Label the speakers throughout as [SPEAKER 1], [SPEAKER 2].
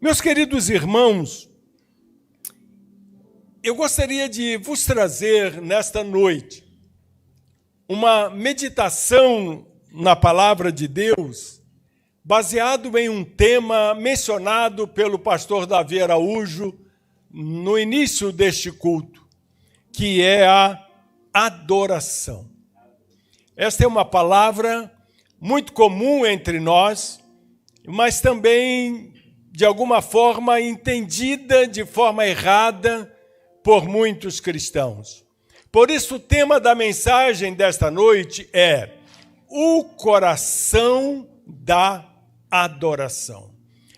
[SPEAKER 1] Meus queridos irmãos, eu gostaria de vos trazer nesta noite uma meditação na palavra de Deus, baseado em um tema mencionado pelo pastor Davi Araújo no início deste culto, que é a adoração. Esta é uma palavra muito comum entre nós, mas também, de alguma forma, entendida de forma errada por muitos cristãos. Por isso, o tema da mensagem desta noite é o coração da adoração.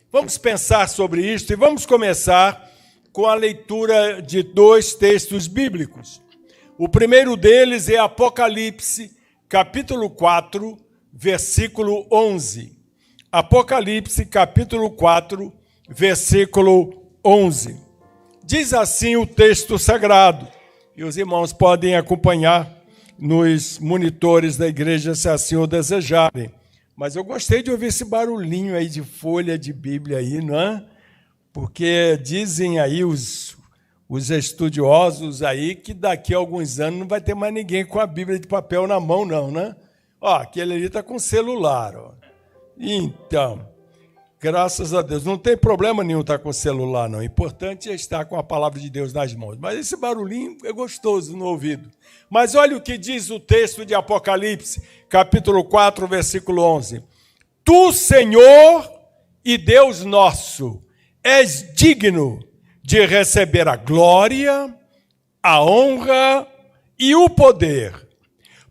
[SPEAKER 1] Vamos pensar sobre isto e vamos começar com a leitura de dois textos bíblicos. O primeiro deles é Apocalipse, capítulo 4, versículo 11. Apocalipse, capítulo 4, versículo 11. Diz assim o texto sagrado, e os irmãos podem acompanhar nos monitores da igreja, se assim o desejarem. Mas eu gostei de ouvir esse barulhinho aí de folha de Bíblia aí, não é? Porque dizem aí os estudiosos aí que daqui a alguns anos não vai ter mais ninguém com a Bíblia de papel na mão, não, né? Ó, aquele ali está com celular, ó. Então, graças a Deus, não tem problema nenhum estar com celular, não. O importante é estar com a palavra de Deus nas mãos. Mas esse barulhinho é gostoso no ouvido. Mas olha o que diz o texto de Apocalipse, capítulo 4, versículo 11. Tu, Senhor e Deus nosso, és digno de receber a glória, a honra e o poder,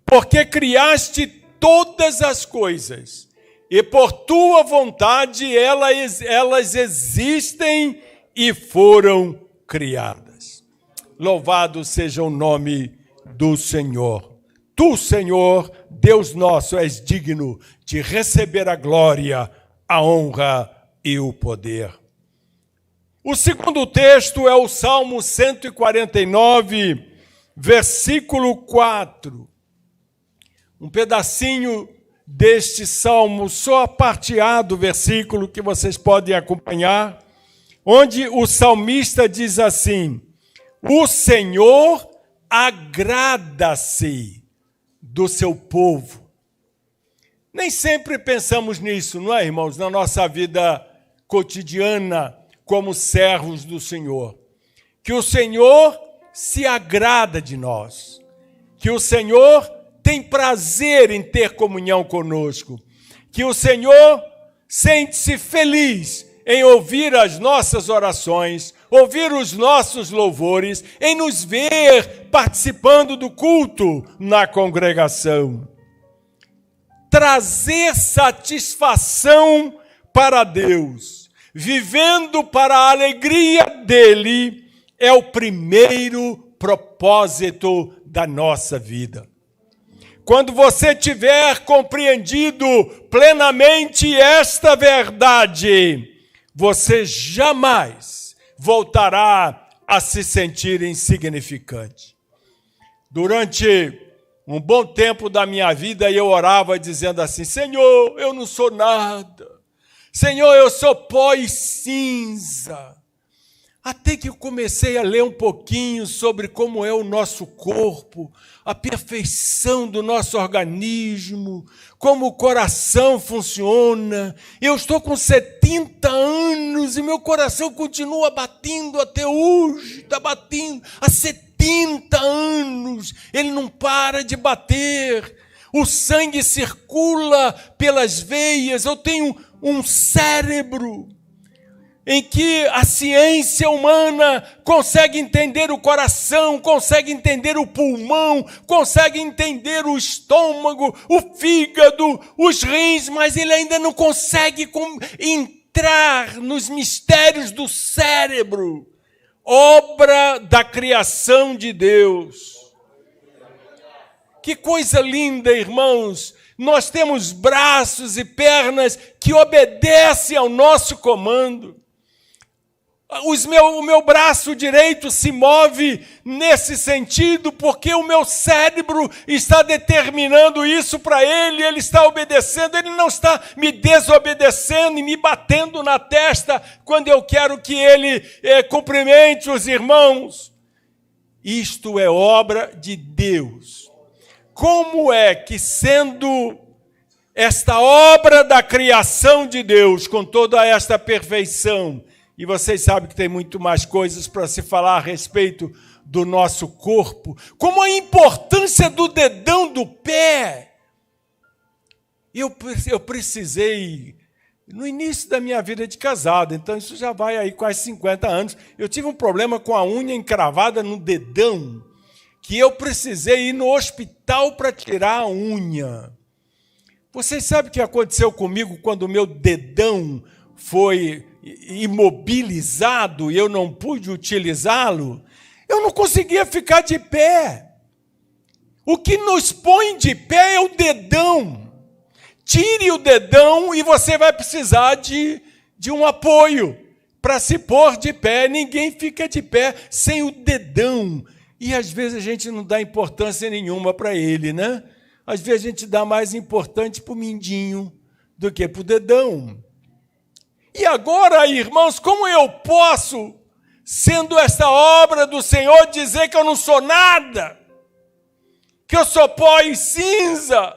[SPEAKER 1] porque criaste todas as coisas, e por tua vontade elas existem e foram criadas. Louvado seja o nome do Senhor. Tu, Senhor, Deus nosso, és digno de receber a glória, a honra e o poder. O segundo texto é o Salmo 149, versículo 4. Um pedacinho deste salmo, só a parte A do versículo que vocês podem acompanhar, onde o salmista diz assim: o Senhor agrada-se do seu povo. Nem sempre pensamos nisso, não é, irmãos? Na nossa vida cotidiana, como servos do Senhor. Que o Senhor se agrada de nós. Que o Senhor tem prazer em ter comunhão conosco. Que o Senhor sente-se feliz em ouvir as nossas orações, ouvir os nossos louvores, em nos ver participando do culto na congregação. Trazer satisfação para Deus, vivendo para a alegria dele, é o primeiro propósito da nossa vida. Quando você tiver compreendido plenamente esta verdade, você jamais voltará a se sentir insignificante. Durante um bom tempo da minha vida, eu orava dizendo assim: Senhor, eu não sou nada. Senhor, eu sou pó e cinza. Até que eu comecei a ler um pouquinho sobre como é o nosso corpo, a perfeição do nosso organismo, como o coração funciona. Eu estou com 70 anos e meu coração continua batendo até hoje, está batendo há 70 anos, ele não para de bater. O sangue circula pelas veias, eu tenho um cérebro em que a ciência humana consegue entender o coração, consegue entender o pulmão, consegue entender o estômago, o fígado, os rins, mas ele ainda não consegue entrar nos mistérios do cérebro, obra da criação de Deus. Que coisa linda, irmãos! Nós temos braços e pernas que obedecem ao nosso comando. O meu braço direito se move nesse sentido porque o meu cérebro está determinando isso para ele, ele está obedecendo, ele não está me desobedecendo e me batendo na testa quando eu quero que ele cumprimente os irmãos. Isto é obra de Deus. Como é que, sendo esta obra da criação de Deus, com toda esta perfeição, e vocês sabem que tem muito mais coisas para se falar a respeito do nosso corpo, como a importância do dedão do pé. Eu precisei, no início da minha vida de casado, então isso já vai aí quase 50 anos, eu tive um problema com a unha encravada no dedão, que eu precisei ir no hospital para tirar a unha. Vocês sabem o que aconteceu comigo quando o meu dedão foi imobilizado e eu não pude utilizá-lo? Eu não conseguia ficar de pé. O que nos põe de pé é o dedão. Tire o dedão e você vai precisar de um apoio para se pôr de pé. Ninguém fica de pé sem o dedão. E às vezes a gente não dá importância nenhuma para ele, né? Às vezes a gente dá mais importante para o mindinho do que para o dedão. E agora, irmãos, como eu posso, sendo esta obra do Senhor, dizer que eu não sou nada? Que eu sou pó e cinza?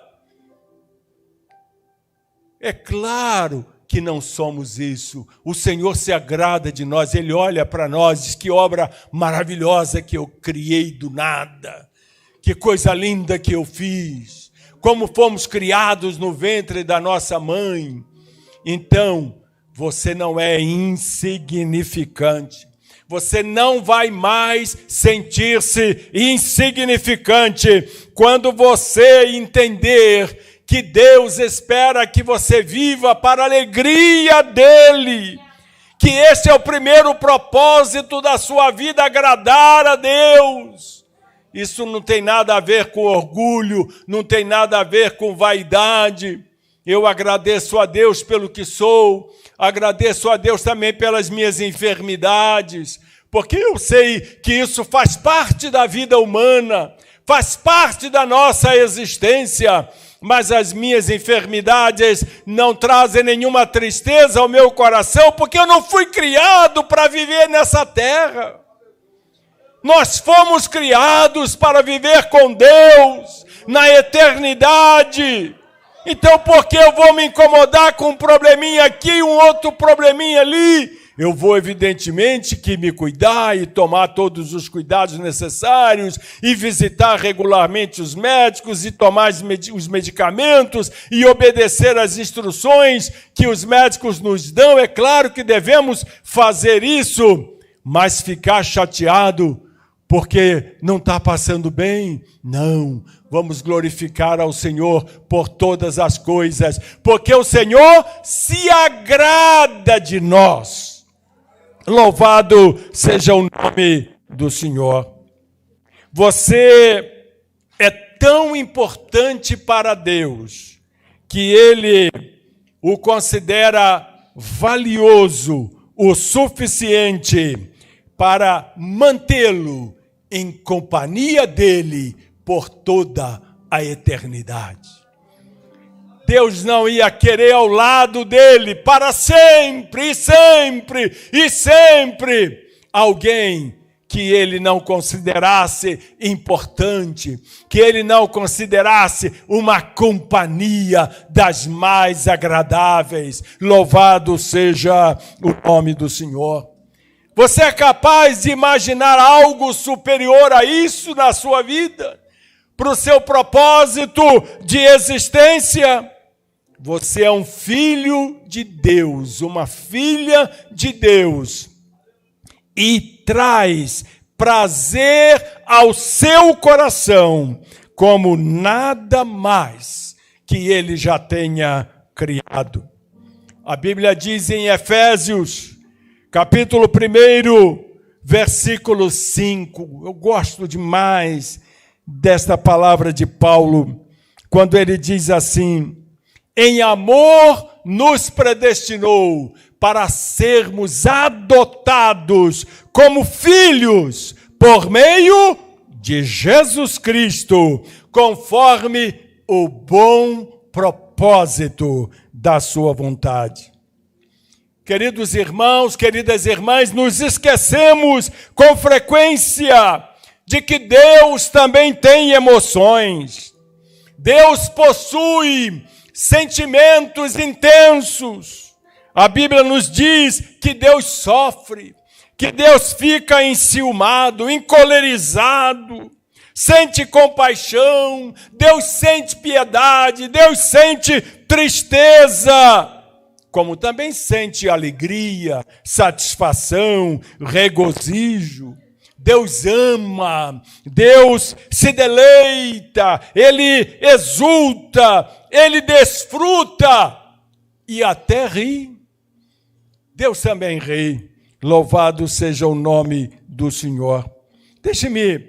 [SPEAKER 1] É claro que não somos isso. O Senhor se agrada de nós, Ele olha para nós, diz que obra maravilhosa que eu criei do nada. Que coisa linda que eu fiz. Como fomos criados no ventre da nossa mãe. Então, você não é insignificante. Você não vai mais sentir-se insignificante quando você entender que Deus espera que você viva para a alegria dEle. Que esse é o primeiro propósito da sua vida, agradar a Deus. Isso não tem nada a ver com orgulho, não tem nada a ver com vaidade. Eu agradeço a Deus pelo que sou, agradeço a Deus também pelas minhas enfermidades, porque eu sei que isso faz parte da vida humana, faz parte da nossa existência, mas as minhas enfermidades não trazem nenhuma tristeza ao meu coração, porque eu não fui criado para viver nessa terra. Nós fomos criados para viver com Deus na eternidade. Então, por que eu vou me incomodar com um probleminha aqui, um outro probleminha ali? Eu vou, evidentemente, que me cuidar e tomar todos os cuidados necessários e visitar regularmente os médicos e tomar os medicamentos e obedecer às instruções que os médicos nos dão. É claro que devemos fazer isso, mas ficar chateado porque não está passando bem? Não. Vamos glorificar ao Senhor por todas as coisas, porque o Senhor se agrada de nós. Louvado seja o nome do Senhor. Você é tão importante para Deus que Ele o considera valioso o suficiente para mantê-lo em companhia dEle por toda a eternidade. Deus não ia querer ao lado dele para sempre, e sempre, e sempre, alguém que ele não considerasse importante, que ele não considerasse uma companhia das mais agradáveis. Louvado seja o nome do Senhor. Você é capaz de imaginar algo superior a isso na sua vida? Para o seu propósito de existência? Você é um filho de Deus, uma filha de Deus, e traz prazer ao seu coração, como nada mais que ele já tenha criado. A Bíblia diz em Efésios, capítulo 1, versículo 5, eu gosto demais desta palavra de Paulo, quando ele diz assim: em amor nos predestinou para sermos adotados como filhos por meio de Jesus Cristo, conforme o bom propósito da sua vontade. Queridos irmãos, queridas irmãs, nos esquecemos com frequência de que Deus também tem emoções. Deus possui sentimentos intensos. A Bíblia nos diz que Deus sofre, que Deus fica enciumado, encolerizado, sente compaixão, Deus sente piedade, Deus sente tristeza, como também sente alegria, satisfação, regozijo. Deus ama, Deus se deleita, Ele exulta, Ele desfruta e até ri. Deus também ri. Louvado seja o nome do Senhor. Deixe-me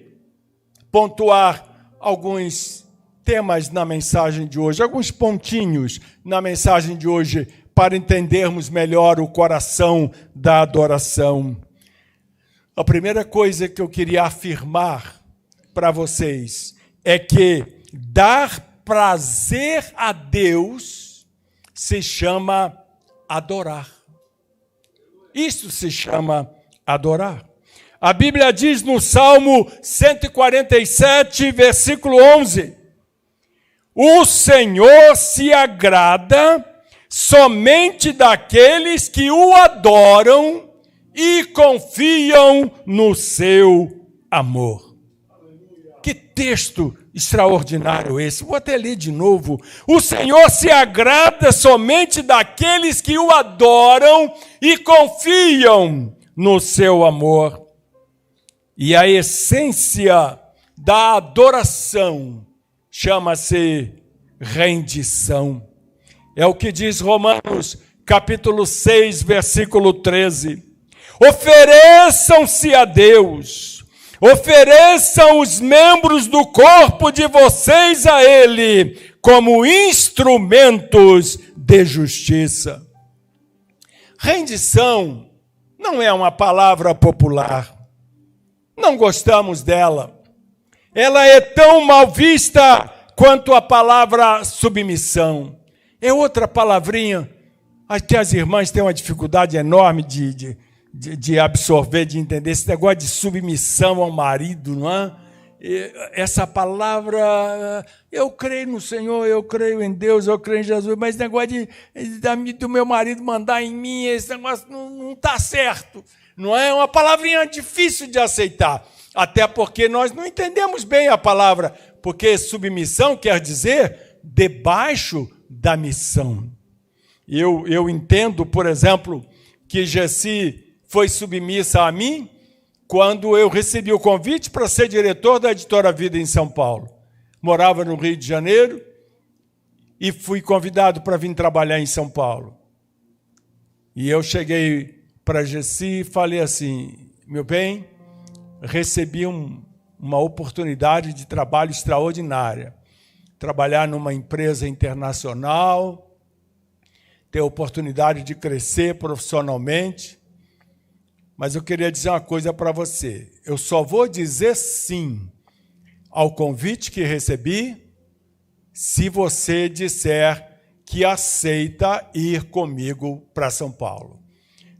[SPEAKER 1] pontuar alguns temas na mensagem de hoje, alguns pontinhos na mensagem de hoje, para entendermos melhor o coração da adoração. A primeira coisa que eu queria afirmar para vocês é que dar prazer a Deus se chama adorar. Isso se chama adorar. A Bíblia diz no Salmo 147, versículo 11: o Senhor se agrada somente daqueles que o adoram e confiam no seu amor. Que texto extraordinário esse. Vou até ler de novo. O Senhor se agrada somente daqueles que o adoram e confiam no seu amor. E a essência da adoração chama-se rendição. É o que diz Romanos, capítulo 6, versículo 13. Ofereçam-se a Deus, ofereçam os membros do corpo de vocês a Ele, como instrumentos de justiça. Rendição não é uma palavra popular. Não gostamos dela. Ela é tão mal vista quanto a palavra submissão. É outra palavrinha. Até as irmãs têm uma dificuldade enorme de absorver, de entender esse negócio de submissão ao marido, não é? Essa palavra, eu creio no Senhor, eu creio em Deus, eu creio em Jesus, mas esse negócio do meu marido mandar em mim, esse negócio não está certo. Não é uma palavrinha difícil de aceitar, até porque nós não entendemos bem a palavra, porque submissão quer dizer debaixo da missão. Eu entendo, por exemplo, que Gessi foi submissa a mim quando eu recebi o convite para ser diretor da Editora Vida em São Paulo. Morava no Rio de Janeiro e fui convidado para vir trabalhar em São Paulo. E eu cheguei para Gessi e falei assim: meu bem, recebi uma oportunidade de trabalho extraordinária. Trabalhar numa empresa internacional, ter a oportunidade de crescer profissionalmente. Mas eu queria dizer uma coisa para você. Eu só vou dizer sim ao convite que recebi se você disser que aceita ir comigo para São Paulo.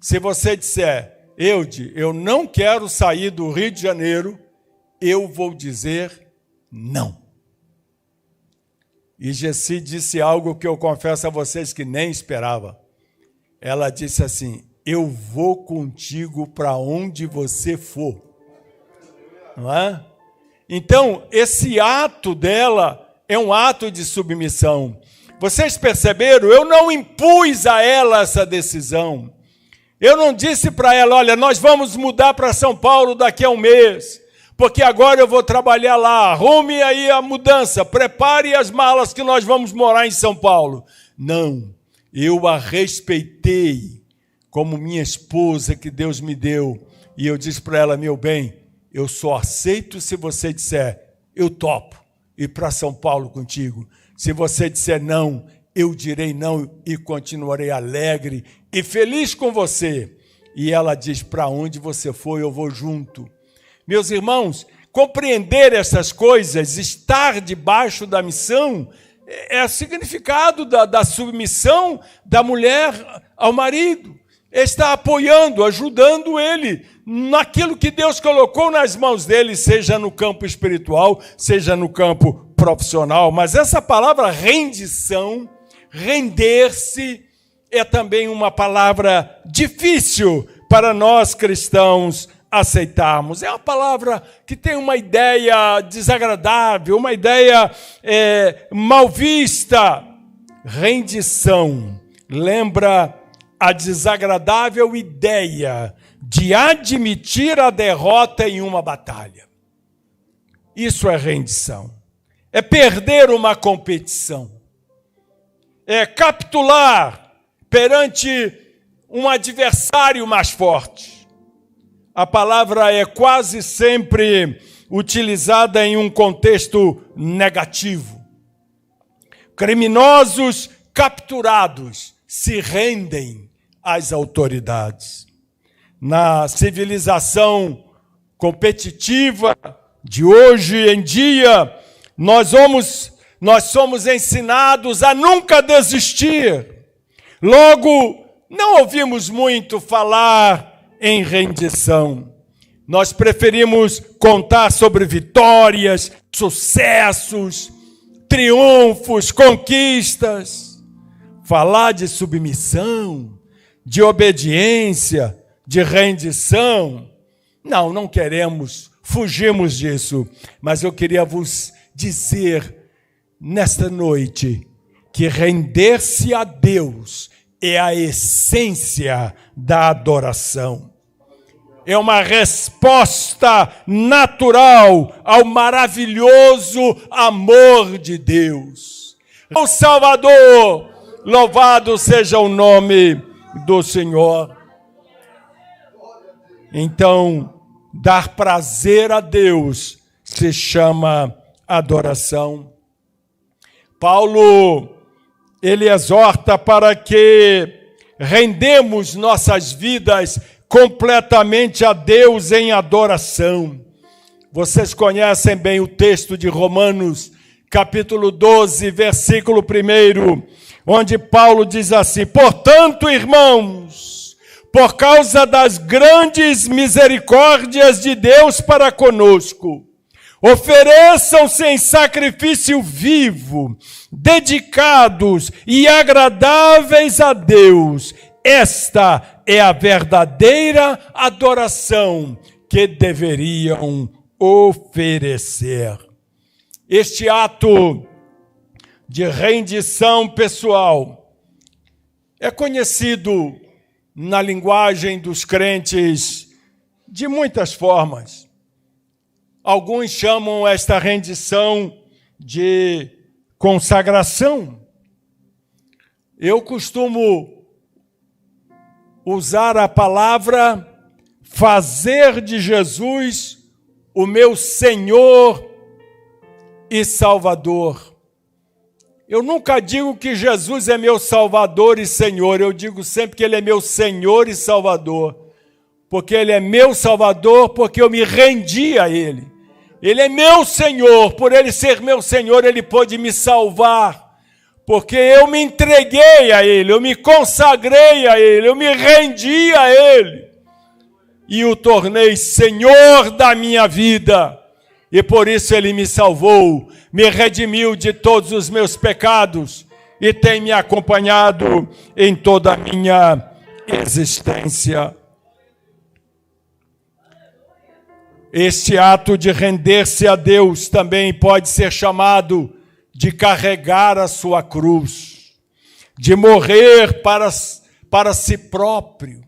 [SPEAKER 1] Se você disser, Eude, eu não quero sair do Rio de Janeiro, eu vou dizer não. E Gessi disse algo que eu confesso a vocês que nem esperava. Ela disse assim: eu vou contigo para onde você for. Não é? Então, esse ato dela é um ato de submissão. Vocês perceberam? Eu não impus a ela essa decisão. Eu não disse para ela, olha, nós vamos mudar para São Paulo daqui a um mês, porque agora eu vou trabalhar lá, arrume aí a mudança, prepare as malas que nós vamos morar em São Paulo. Não, eu a respeitei como minha esposa que Deus me deu, e eu disse para ela, meu bem, eu só aceito se você disser, eu topo ir para São Paulo contigo. Se você disser não, eu direi não e continuarei alegre e feliz com você. E ela diz, para onde você for, eu vou junto. Meus irmãos, compreender essas coisas, estar debaixo da missão, é o significado da submissão da mulher ao marido. Está apoiando, ajudando ele naquilo que Deus colocou nas mãos dele, seja no campo espiritual, seja no campo profissional. Mas essa palavra rendição, render-se, é também uma palavra difícil para nós cristãos aceitarmos. É uma palavra que tem uma ideia desagradável, uma ideia mal vista. Rendição lembra a desagradável ideia de admitir a derrota em uma batalha. Isso é rendição. É perder uma competição. É capitular perante um adversário mais forte. A palavra é quase sempre utilizada em um contexto negativo. Criminosos capturados se rendem às autoridades. Na civilização competitiva de hoje em dia, nós somos ensinados a nunca desistir. Logo, não ouvimos muito falar em rendição. Nós preferimos contar sobre vitórias, sucessos, triunfos, conquistas. Falar de submissão, de obediência, de rendição. Não queremos, fugimos disso. Mas eu queria vos dizer nesta noite que render-se a Deus é a essência da adoração. É uma resposta natural ao maravilhoso amor de Deus. O Salvador, louvado seja o nome do Senhor. Então, dar prazer a Deus se chama adoração. Paulo, ele exorta para que rendemos nossas vidas completamente a Deus em adoração. Vocês conhecem bem o texto de Romanos, capítulo 12, versículo 1, onde Paulo diz assim: portanto, irmãos, por causa das grandes misericórdias de Deus para conosco, ofereçam-se em sacrifício vivo, dedicados e agradáveis a Deus. Esta é a verdadeira adoração que deveriam oferecer. Este ato de rendição pessoal é conhecido na linguagem dos crentes de muitas formas. Alguns chamam esta rendição de consagração. Eu costumo usar a palavra fazer de Jesus o meu Senhor e Salvador. Eu nunca digo que Jesus é meu Salvador e Senhor, eu digo sempre que Ele é meu Senhor e Salvador, porque Ele é meu Salvador, porque eu me rendi a Ele. Ele é meu Senhor, por Ele ser meu Senhor, Ele pôde me salvar, porque eu me entreguei a Ele, eu me consagrei a Ele, eu me rendi a Ele, e o tornei Senhor da minha vida, e por isso Ele me salvou, me redimiu de todos os meus pecados, e tem me acompanhado em toda a minha existência. Este ato de render-se a Deus também pode ser chamado de carregar a sua cruz, de morrer para si próprio,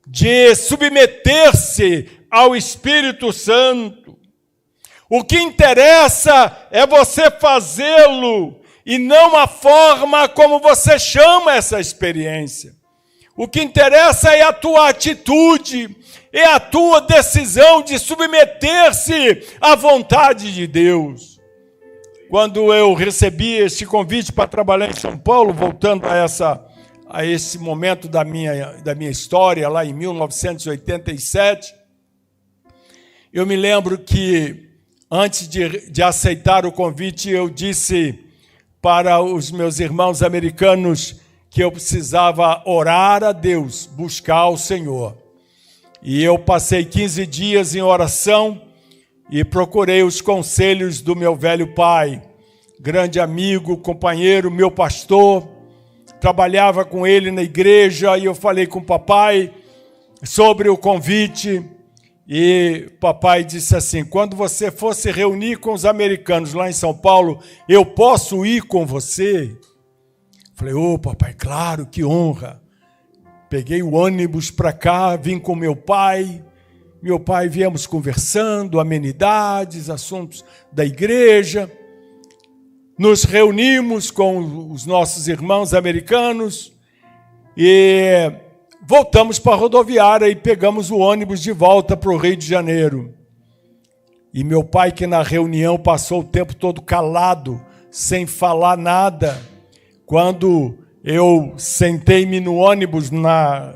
[SPEAKER 1] de submeter-se ao Espírito Santo. O que interessa é você fazê-lo e não a forma como você chama essa experiência. O que interessa é a tua atitude, é a tua decisão de submeter-se à vontade de Deus. quando eu recebi este convite para trabalhar em São Paulo, voltando a esse momento da minha história, lá em 1987, eu me lembro que, antes de aceitar o convite, eu disse para os meus irmãos americanos que eu precisava orar a Deus, buscar o Senhor. E eu passei 15 dias em oração e procurei os conselhos do meu velho pai, grande amigo, companheiro, meu pastor. Trabalhava com ele na igreja e eu falei com o papai sobre o convite. E o papai disse assim: quando você for se reunir com os americanos lá em São Paulo, eu posso ir com você? Falei: ô papai, claro, que honra. Peguei o ônibus para cá, vim com meu pai, viemos conversando, amenidades, assuntos da igreja. Nos reunimos com os nossos irmãos americanos e voltamos para a rodoviária e pegamos o ônibus de volta para o Rio de Janeiro. E meu pai, que na reunião passou o tempo todo calado, sem falar nada, quando eu sentei-me no ônibus na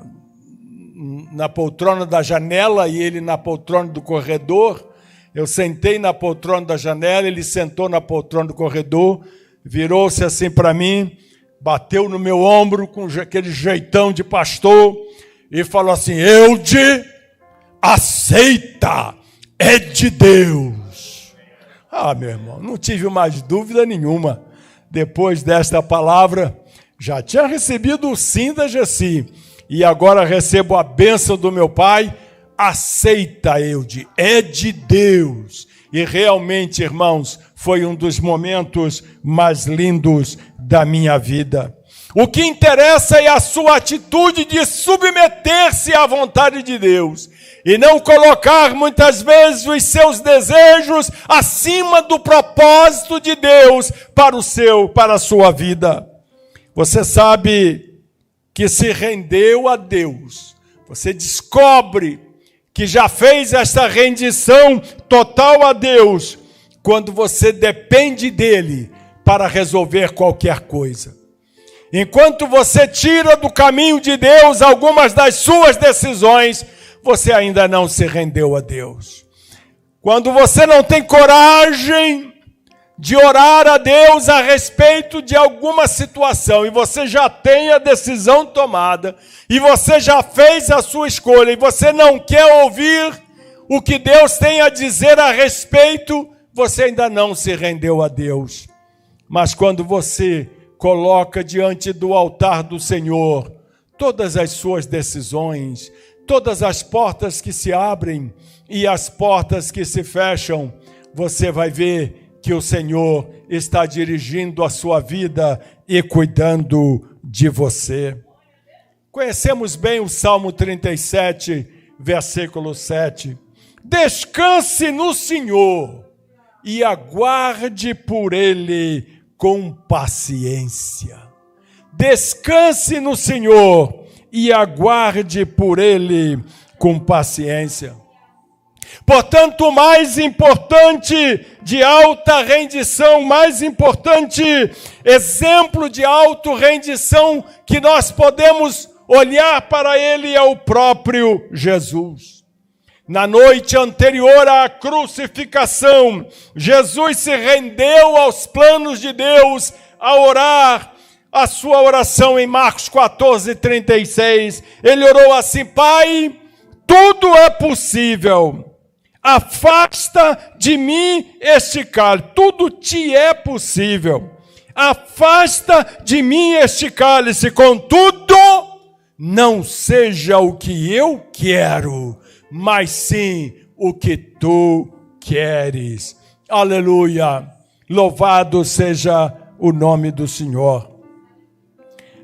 [SPEAKER 1] poltrona da janela e ele na poltrona do corredor, eu sentei na poltrona da janela, ele sentou na poltrona do corredor, virou-se assim para mim, bateu no meu ombro com aquele jeitão de pastor e falou assim: Eude, aceita, é de Deus. Ah, meu irmão, não tive mais dúvida nenhuma. Depois desta palavra, já tinha recebido o sim da Gessi e agora recebo a bênção do meu pai. Aceita, Eude, é de Deus. E realmente, irmãos, foi um dos momentos mais lindos da minha vida. O que interessa é a sua atitude de submeter-se à vontade de Deus e não colocar muitas vezes os seus desejos acima do propósito de Deus para a sua vida. Você sabe que se rendeu a Deus, você descobre que já fez esta rendição total a Deus quando você depende dele para resolver qualquer coisa. Enquanto você tira do caminho de Deus algumas das suas decisões, você ainda não se rendeu a Deus. Quando você não tem coragem de orar a Deus a respeito de alguma situação e você já tem a decisão tomada e você já fez a sua escolha e você não quer ouvir o que Deus tem a dizer a respeito, você ainda não se rendeu a Deus. Mas quando você coloca diante do altar do Senhor todas as suas decisões, todas as portas que se abrem e as portas que se fecham, você vai ver que o Senhor está dirigindo a sua vida e cuidando de você. Conhecemos bem o Salmo 37, versículo 7. Descanse no Senhor e aguarde por Ele com paciência. Descanse no Senhor e aguarde por Ele com paciência. Portanto, o mais importante de alta rendição, mais importante exemplo de auto-rendição que nós podemos olhar para ele é o próprio Jesus. Na noite anterior à crucificação, Jesus se rendeu aos planos de Deus a orar a sua oração em Marcos 14:36. Ele orou assim: Pai, tudo é possível. Afasta de mim este cálice. Tudo te é possível. Afasta de mim este cálice. Contudo, não seja o que eu quero, mas sim o que tu queres. Aleluia. Louvado seja o nome do Senhor.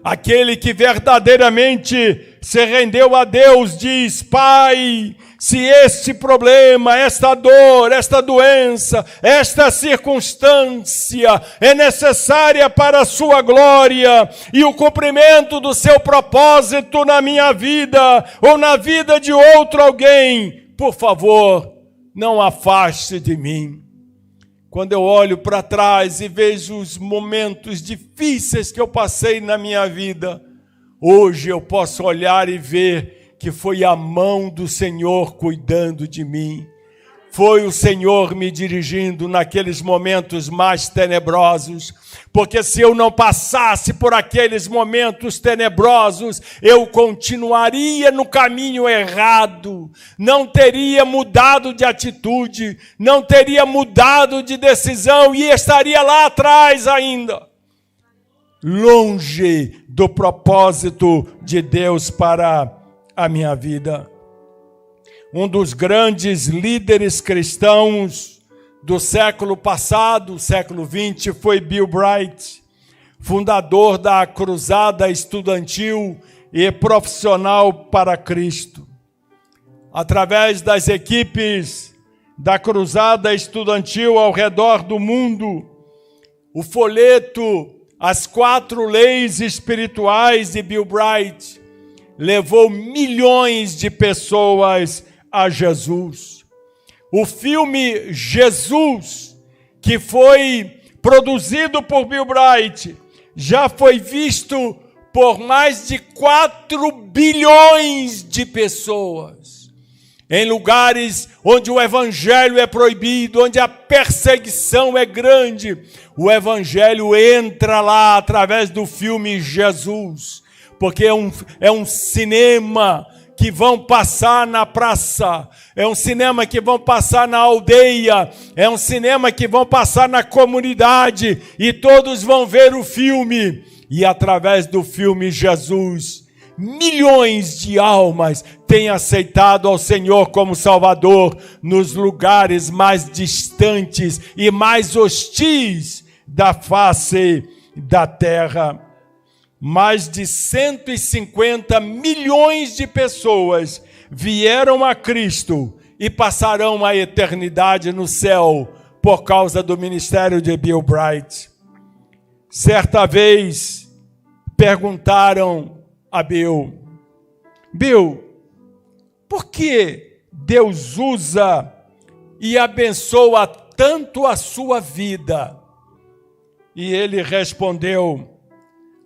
[SPEAKER 1] Aquele que verdadeiramente se rendeu a Deus diz: Pai, se este problema, esta dor, esta doença, esta circunstância é necessária para a sua glória e o cumprimento do seu propósito na minha vida ou na vida de outro alguém, por favor, não afaste de mim. quando eu olho para trás e vejo os momentos difíceis que eu passei na minha vida, hoje eu posso olhar e ver que foi a mão do Senhor cuidando de mim. Foi o Senhor me dirigindo naqueles momentos mais tenebrosos, porque se eu não passasse por aqueles momentos tenebrosos, eu continuaria no caminho errado, não teria mudado de atitude, não teria mudado de decisão e estaria lá atrás ainda, longe do propósito de Deus para a minha vida. Um dos grandes líderes cristãos do século passado, século XX, foi Bill Bright, fundador da Cruzada Estudantil e Profissional para Cristo. Através das equipes da Cruzada Estudantil ao redor do mundo, o folheto As 4 Leis Espirituais de Bill Bright levou milhões de pessoas a Jesus. O filme Jesus, que foi produzido por Bill Bright, já foi visto por mais de 4 bilhões de pessoas. Em lugares onde o evangelho é proibido, onde a perseguição é grande, o evangelho entra lá através do filme Jesus, porque é um cinema que vão passar na praça, é um cinema que vão passar na aldeia, é um cinema que vão passar na comunidade, e todos vão ver o filme, e através do filme Jesus, milhões de almas têm aceitado ao Senhor como Salvador nos lugares mais distantes e mais hostis da face da terra. Mais de 150 milhões de pessoas vieram a Cristo e passarão a eternidade no céu por causa do ministério de Bill Bright. Certa vez perguntaram a Bill, por que Deus usa e abençoa tanto a sua vida? E ele respondeu,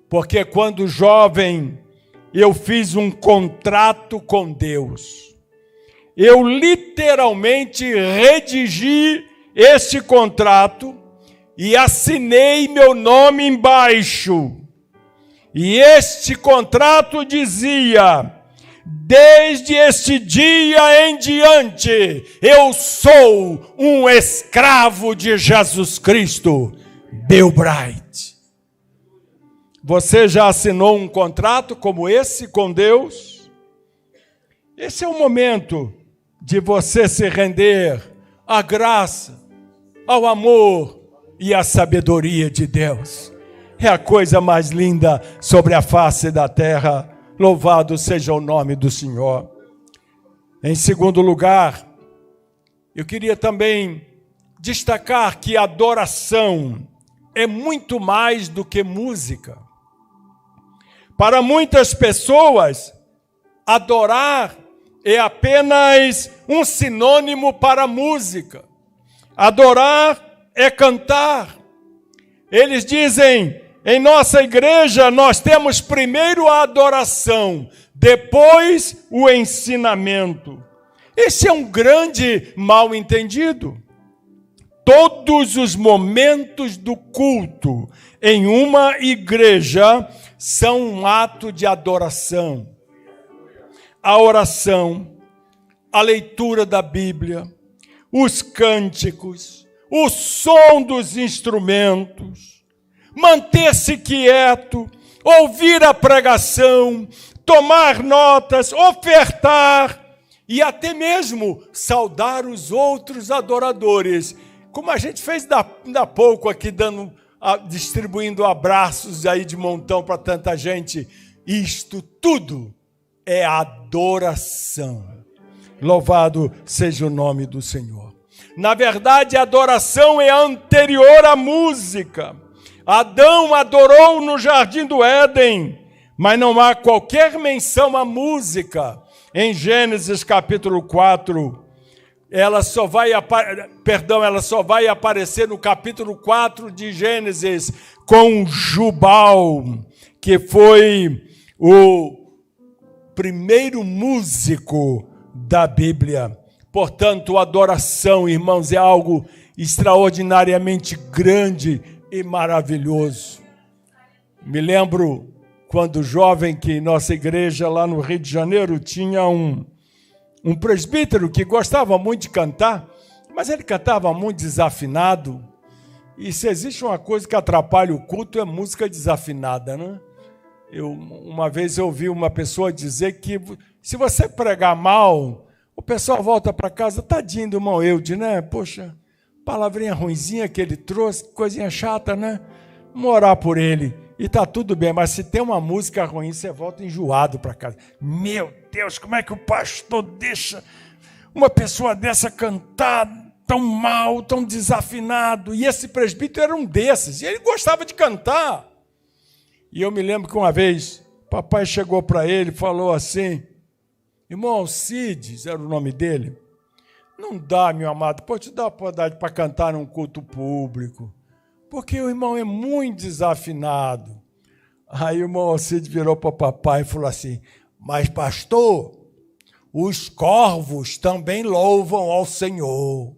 [SPEAKER 1] porque quando jovem eu fiz um contrato com Deus. Eu literalmente redigi este contrato e assinei meu nome embaixo. E este contrato dizia, desde este dia em diante, eu sou um escravo de Jesus Cristo. Bill Bright. Você já assinou um contrato como esse com Deus? Esse é o momento de você se render à graça, ao amor e à sabedoria de Deus. É a coisa mais linda sobre a face da terra. Louvado seja o nome do Senhor. Em segundo lugar, eu queria também destacar que adoração é muito mais do que música. Para muitas pessoas, adorar é apenas um sinônimo para música. Adorar é cantar. Eles dizem, em nossa igreja nós temos primeiro a adoração, depois o ensinamento. Esse é um grande mal-entendido. Todos os momentos do culto em uma igreja são um ato de adoração. A oração, a leitura da Bíblia, os cânticos, o som dos instrumentos, manter-se quieto, ouvir a pregação, tomar notas, ofertar e até mesmo saudar os outros adoradores, como a gente fez ainda há pouco aqui, distribuindo abraços aí de montão para tanta gente. Isto tudo é adoração. Louvado seja o nome do Senhor. Na verdade, a adoração é anterior à música. Adão adorou no jardim do Éden, mas não há qualquer menção à música. Em Gênesis capítulo 4, ela só vai aparecer no capítulo 4 de Gênesis com Jubal, que foi o primeiro músico da Bíblia. Portanto, a adoração, irmãos, é algo extraordinariamente grande e maravilhoso. Me lembro quando jovem que nossa igreja lá no Rio de Janeiro tinha um presbítero que gostava muito de cantar, mas ele cantava muito desafinado. E se existe uma coisa que atrapalha o culto é música desafinada, né? Uma vez eu ouvi uma pessoa dizer que se você pregar mal, o pessoal volta para casa, tadinho do irmão Eude, né? Poxa, palavrinha ruinzinha que ele trouxe, coisinha chata, né? Vamos orar por ele e está tudo bem, mas se tem uma música ruim, você volta enjoado para casa. Meu Deus, como é que o pastor deixa uma pessoa dessa cantar tão mal, tão desafinado? E esse presbítero era um desses, e ele gostava de cantar. E eu me lembro que uma vez, papai chegou para ele e falou assim: irmão Alcides, era o nome dele, não dá, meu amado, pode te dar a oportunidade para cantar num culto público, porque o irmão é muito desafinado. Aí o irmão Alcides virou para o papai e falou assim: mas pastor, os corvos também louvam ao Senhor.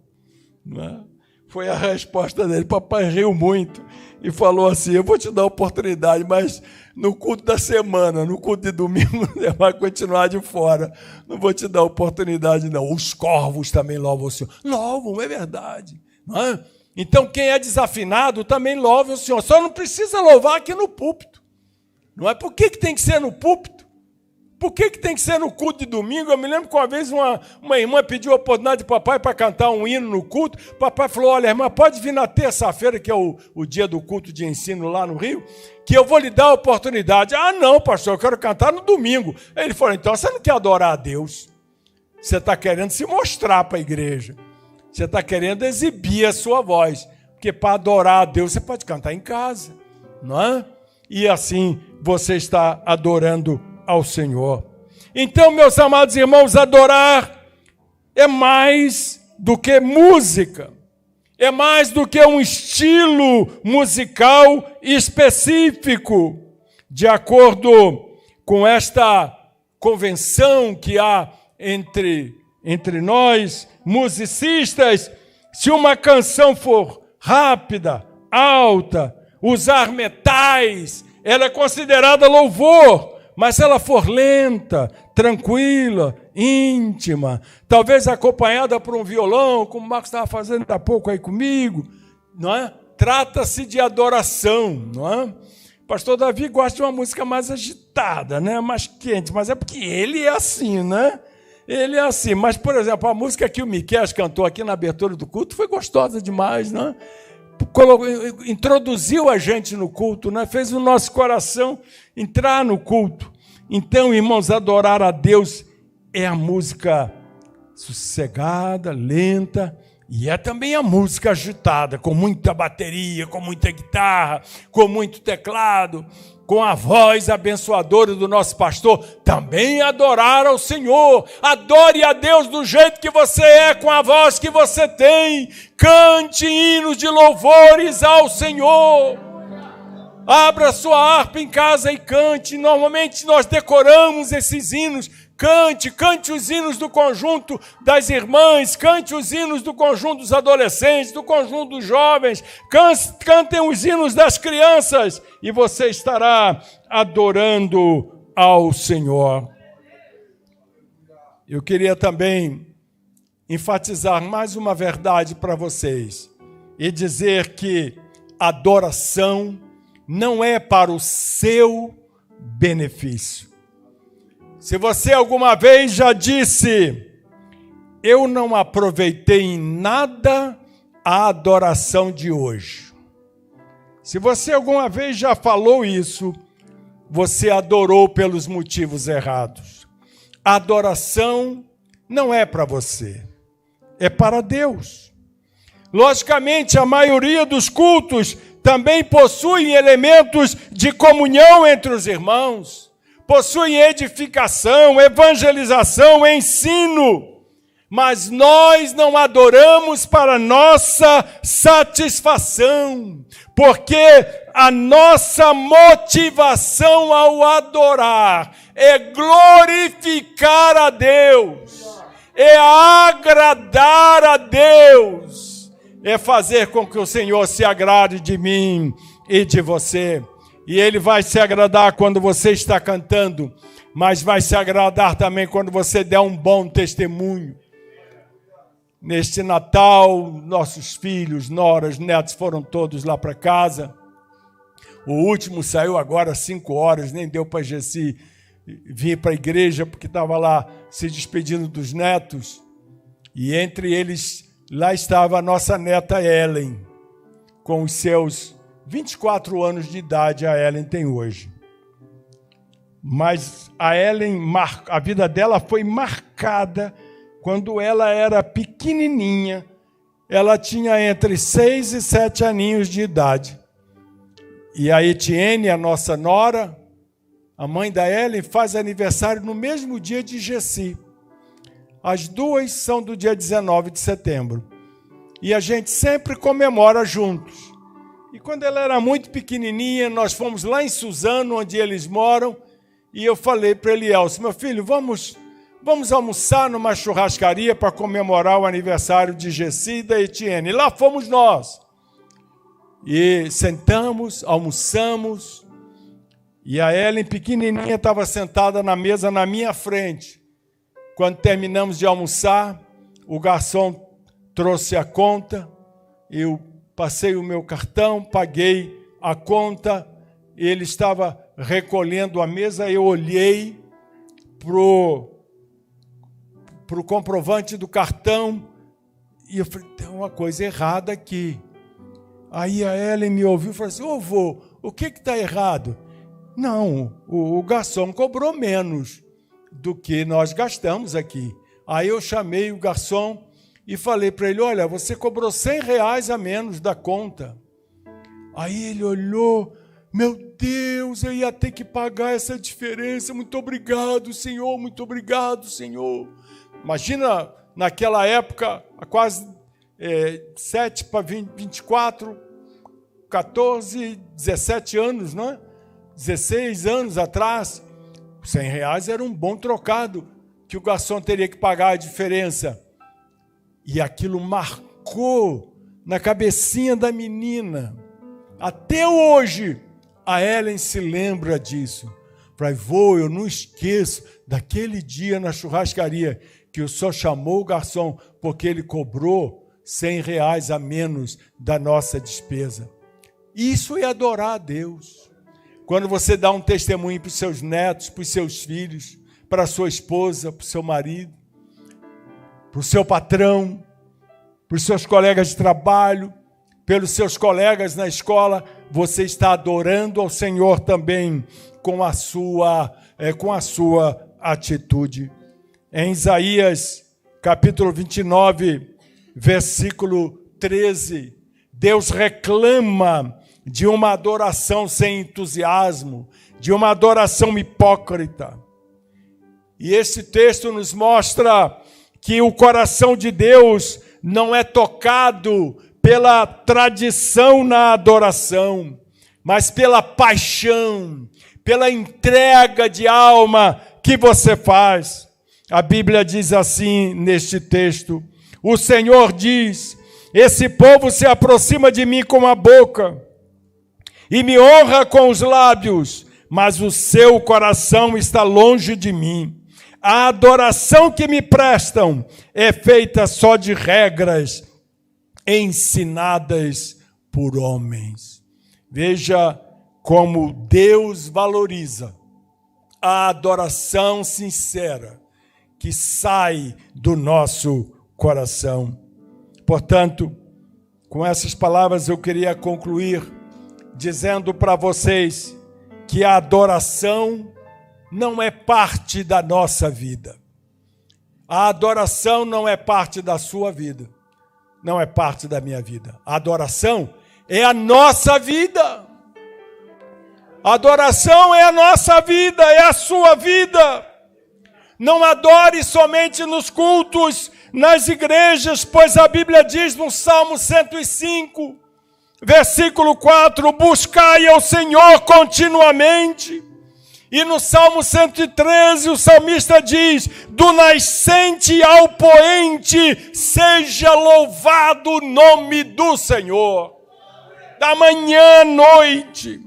[SPEAKER 1] Não é? Foi a resposta dele. Papai riu muito e falou assim: eu vou te dar a oportunidade, mas no culto da semana, no culto de domingo, você vai continuar de fora. Não vou te dar a oportunidade, não. Os corvos também louvam o Senhor. Louvam, é verdade. Não é? Então, quem é desafinado também louva o Senhor. Só não precisa louvar aqui no púlpito. Não é? Por que tem que ser no púlpito? Por que tem que ser no culto de domingo? Eu me lembro que uma vez uma irmã pediu a oportunidade de papai para cantar um hino no culto. Papai falou: olha, irmã, pode vir na terça-feira, que é o dia do culto de ensino lá no Rio, que eu vou lhe dar a oportunidade. Ah, não, pastor, eu quero cantar no domingo. Aí ele falou: então você não quer adorar a Deus. Você está querendo se mostrar para a igreja. Você está querendo exibir a sua voz. Porque para adorar a Deus você pode cantar em casa, não é? E assim você está adorando ao Senhor. Então, meus amados irmãos, adorar é mais do que música, é mais do que um estilo musical específico. De acordo com esta convenção que há entre nós, musicistas, se uma canção for rápida, alta, usar metais, ela é considerada louvor. Mas se ela for lenta, tranquila, íntima, talvez acompanhada por um violão, como o Marcos estava fazendo há pouco aí comigo, não é? Trata-se de adoração, não é? O pastor Davi gosta de uma música mais agitada, né? Mais quente, mas é porque ele é assim, né? Ele é assim. Mas, por exemplo, a música que o Miqueias cantou aqui na abertura do culto foi gostosa demais, né? Introduziu a gente no culto, né? Fez o nosso coração entrar no culto. Então, irmãos, adorar a Deus é a música sossegada, lenta, e é também a música agitada, com muita bateria, com muita guitarra, com muito teclado, com a voz abençoadora do nosso pastor. Também adorar ao Senhor. Adore a Deus do jeito que você é, com a voz que você tem. Cante hinos de louvores ao Senhor. Abra sua harpa em casa e cante. Normalmente nós decoramos esses hinos. Cante os hinos do conjunto das irmãs, cante os hinos do conjunto dos adolescentes, do conjunto dos jovens, cantem os hinos das crianças e você estará adorando ao Senhor. Eu queria também enfatizar mais uma verdade para vocês e dizer que adoração não é para o seu benefício. Se você alguma vez já disse: eu não aproveitei em nada a adoração de hoje. Se você alguma vez já falou isso, você adorou pelos motivos errados. A adoração não é para você, é para Deus. Logicamente, a maioria dos cultos também possuem elementos de comunhão entre os irmãos. Possuem edificação, evangelização, ensino. mas nós não adoramos para nossa satisfação, porque a nossa motivação ao adorar é glorificar a Deus, é agradar a Deus, é fazer com que o Senhor se agrade de mim e de você. E Ele vai se agradar quando você está cantando, mas vai se agradar também quando você der um bom testemunho. Neste Natal, nossos filhos, noras, netos foram todos lá para casa. O último saiu agora às 5 horas, nem deu para Gessi vir para a igreja, porque estava lá se despedindo dos netos. E entre eles, lá estava a nossa neta Ellen, com os seus 24 anos de idade, a Ellen tem hoje. Mas a Ellen, a vida dela foi marcada quando ela era pequenininha. Ela tinha entre 6 e 7 aninhos de idade. E a Etienne, a nossa nora, a mãe da Ellen, faz aniversário no mesmo dia de Gessi. As duas são do dia 19 de setembro. E a gente sempre comemora juntos. E quando ela era muito pequenininha, nós fomos lá em Suzano, onde eles moram, e eu falei para Elielson, meu filho, vamos almoçar numa churrascaria para comemorar o aniversário de Gessi e da Etienne. E lá fomos nós. E sentamos, almoçamos, e a Ellen, pequenininha, estava sentada na mesa na minha frente. Quando terminamos de almoçar, o garçom trouxe a conta, eu passei o meu cartão, paguei a conta, ele estava recolhendo a mesa, eu olhei para o comprovante do cartão e eu falei, tem uma coisa errada aqui. Aí a Ellen me ouviu e falou assim, ô vô, o que está errado? Não, o garçom cobrou menos do que nós gastamos aqui. Aí eu chamei o garçom e falei para ele, olha, você cobrou R$100 a menos da conta. Aí ele olhou, meu Deus, eu ia ter que pagar essa diferença, muito obrigado, Senhor, muito obrigado, Senhor. Imagina, naquela época, há quase 7 para 24, 14, 17 anos, não é? 16 anos atrás, R$100 era um bom trocado, que o garçom teria que pagar a diferença. E aquilo marcou na cabecinha da menina. Até hoje, a Ellen se lembra disso. Falei, vô, eu não esqueço daquele dia na churrascaria que o senhor chamou o garçom porque ele cobrou R$100 a menos da nossa despesa. Isso é adorar a Deus. Quando você dá um testemunho para os seus netos, para os seus filhos, para a sua esposa, para o seu marido, para o seu patrão, para os seus colegas de trabalho, pelos seus colegas na escola, você está adorando ao Senhor também com a sua atitude. Em Isaías, capítulo 29, versículo 13, Deus reclama de uma adoração sem entusiasmo, de uma adoração hipócrita. E esse texto nos mostra que o coração de Deus não é tocado pela tradição na adoração, mas pela paixão, pela entrega de alma que você faz. A Bíblia diz assim neste texto, o Senhor diz, esse povo se aproxima de mim com a boca e me honra com os lábios, mas o seu coração está longe de mim. A adoração que me prestam é feita só de regras ensinadas por homens. Veja como Deus valoriza a adoração sincera que sai do nosso coração. Portanto, com essas palavras eu queria concluir dizendo para vocês que a adoração não é parte da nossa vida. A adoração não é parte da sua vida. Não é parte da minha vida. A adoração é a nossa vida. A adoração é a nossa vida, é a sua vida. Não adore somente nos cultos, nas igrejas, pois a Bíblia diz no Salmo 105, versículo 4, buscai ao Senhor continuamente. E no Salmo 113, o salmista diz, do nascente ao poente, seja louvado o nome do Senhor. Da manhã à noite,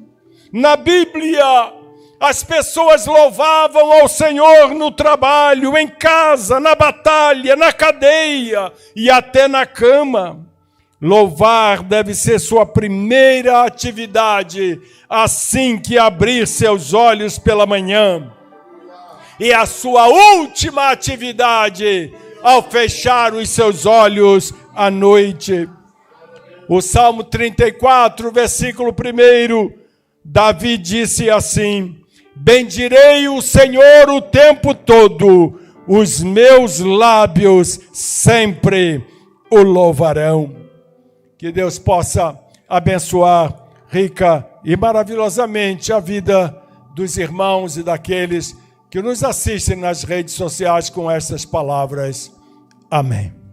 [SPEAKER 1] na Bíblia, as pessoas louvavam ao Senhor no trabalho, em casa, na batalha, na cadeia e até na cama. Louvar deve ser sua primeira atividade assim que abrir seus olhos pela manhã. E a sua última atividade ao fechar os seus olhos à noite. O Salmo 34, versículo 1, Davi disse assim: bendirei o Senhor o tempo todo, os meus lábios sempre o louvarão. Que Deus possa abençoar rica e maravilhosamente a vida dos irmãos e daqueles que nos assistem nas redes sociais com estas palavras. Amém.